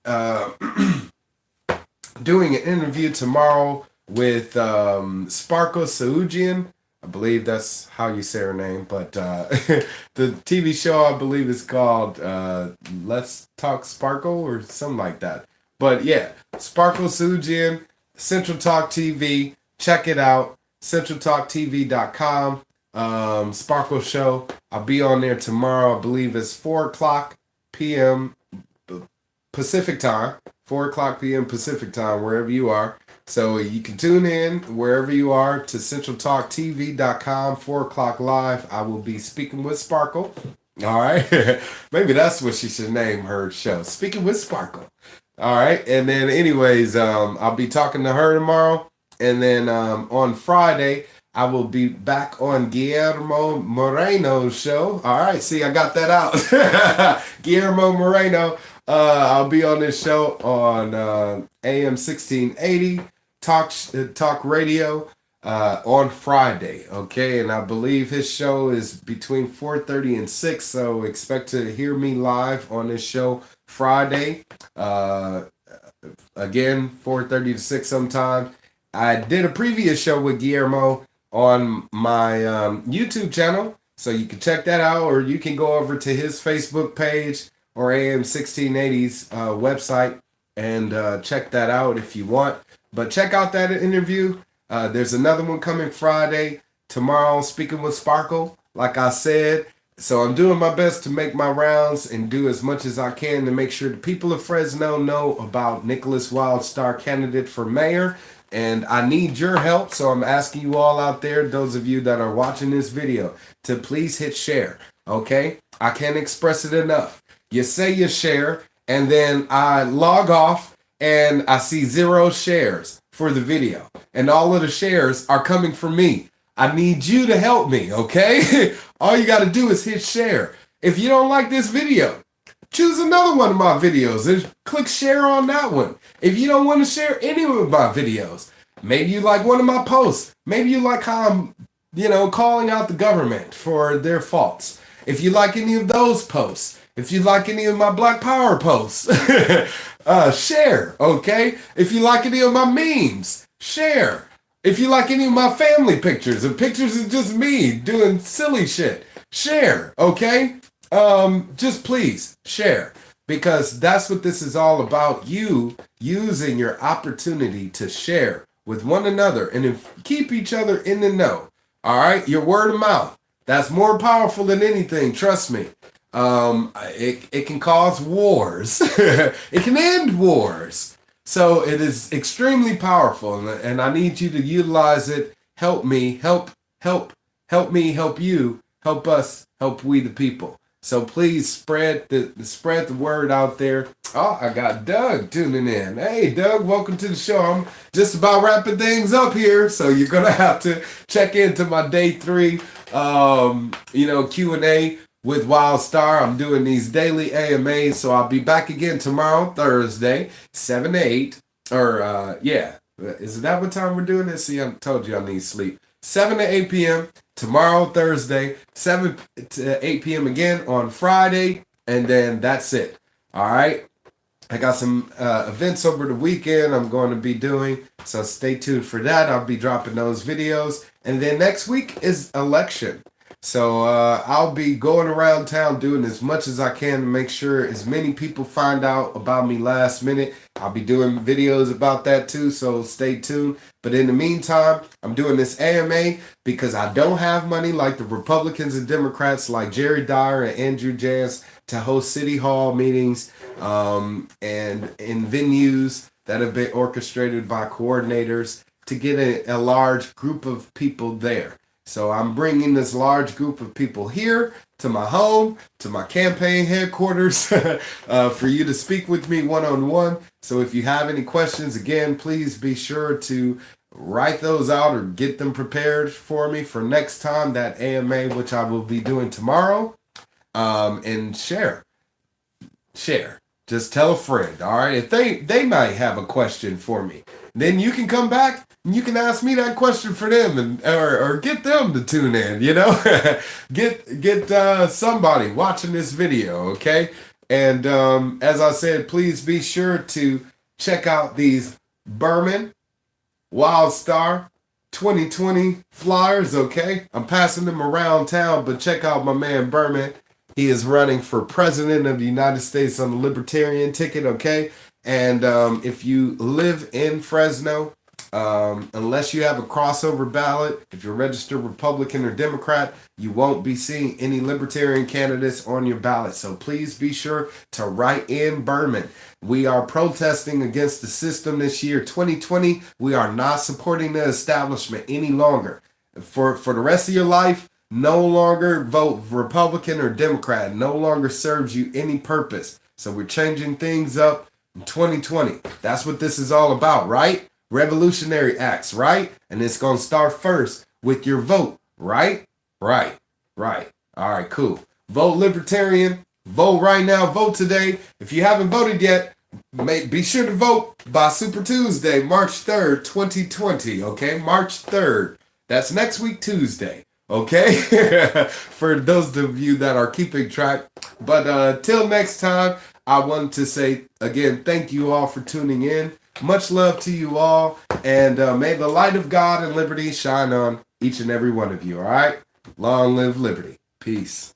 doing an interview tomorrow with Sparkle Sahujian. I believe that's how you say her name. But the TV show, I believe, is called Let's Talk Sparkle or something like that. But yeah, Sparkle Sahujian, Central Talk TV. Check it out. CentralTalkTV.com. Sparkle Show. I'll be on there tomorrow. I believe it's 4 o'clock p.m. Pacific time. 4 o'clock p.m. Pacific time, wherever you are. So you can tune in wherever you are to CentralTalkTV.com, 4 o'clock live. I will be speaking with Sparkle. All right. Maybe that's what she should name her show. Speaking with Sparkle. All right. And then anyways, I'll be talking to her tomorrow. And then on Friday, I will be back on Guillermo Moreno's show. All right, see, I got that out. Guillermo Moreno. I'll be on this show on AM 1680 Talk Radio on Friday. Okay, and I believe his show is between 4:30 and 6. So expect to hear me live on this show Friday. Again, 4:30 to 6 sometime. I did a previous show with Guillermo on my YouTube channel, so you can check that out, or you can go over to his Facebook page or AM 1680's website and check that out if you want. But check out that interview. There's another one coming Friday. Tomorrow, speaking with Sparkle, like I said. So I'm doing my best to make my rounds and do as much as I can to make sure the people of Fresno know about Nicholas Wildstar, candidate for mayor. And I need your help, so I'm asking you all out there, those of you that are watching this video, to please hit share, okay? I can't express it enough. You say you share, and then I log off, and I see 0 shares for the video. And all of the shares are coming from me. I need you to help me, okay? All you got to do is hit share. If you don't like this video, choose another one of my videos and click share on that one. If you don't want to share any of my videos, maybe you like one of my posts. Maybe you like how I'm, calling out the government for their faults. If you like any of those posts, if you like any of my Black Power posts, share, okay? If you like any of my memes, share. If you like any of my family pictures and pictures of just me doing silly shit, share, okay? Just please share, because that's what this is all about. You using your opportunity to share with one another and keep each other in the know. All right, your word of mouth, that's more powerful than anything. Trust me. It can cause wars. It can end wars. So it is extremely powerful, and I need you to utilize it. Help me, help me, help you, help us, help we the people. So please spread the word out there. Oh, I got Doug tuning in. Hey, Doug, welcome to the show. I'm just about wrapping things up here, so you're gonna have to check into my day 3, Q&A with Wildstar. I'm doing these daily AMAs, so I'll be back again tomorrow, Thursday, 7 to 8. Is that what time we're doing this? See, I told you I need sleep. 7 to 8 p.m. tomorrow, Thursday, 7 to 8 p.m. again on Friday, and then that's it. All right? I got some events over the weekend I'm going to be doing, so stay tuned for that. I'll be dropping those videos. And then next week is election. So I'll be going around town doing as much as I can to make sure as many people find out about me last minute. I'll be doing videos about that too, so stay tuned. But in the meantime, I'm doing this AMA because I don't have money like the Republicans and Democrats like Jerry Dyer and Andrew Jans to host city hall meetings and in venues that have been orchestrated by coordinators to get a large group of people there. So I'm bringing this large group of people here to my home, to my campaign headquarters for you to speak with me one-on-one. So if you have any questions, again, please be sure to write those out or get them prepared for me for next time, that AMA, which I will be doing tomorrow, and share. Just tell a friend, all right? If they might have a question for me, then you can come back and you can ask me that question for them, or get them to tune in, get somebody watching this video, okay? And as I said, please be sure to check out these Berman Wildstar 2020 flyers, okay? I'm passing them around town, but check out my man Berman. He is running for president of the United States on the Libertarian ticket, okay? And if you live in Fresno, unless you have a crossover ballot, if you're registered Republican or Democrat, you won't be seeing any Libertarian candidates on your ballot. So please be sure to write in Berman. We are protesting against the system this year, 2020. We are not supporting the establishment any longer. For the rest of your life, no longer vote Republican or Democrat. No longer serves you any purpose. So we're changing things up in 2020. That's what this is all about, right? Revolutionary acts, right? And it's going to start first with your vote, right? Right. Right. All right, cool. Vote Libertarian. Vote right now. Vote today. If you haven't voted yet, be sure to vote by Super Tuesday, March 3rd, 2020. Okay, March 3rd. That's next week, Tuesday. Okay, for those of you that are keeping track. But till next time, I want to say again, thank you all for tuning in. Much love to you all, and may the light of God and liberty shine on each and every one of you. All right, long live liberty. Peace.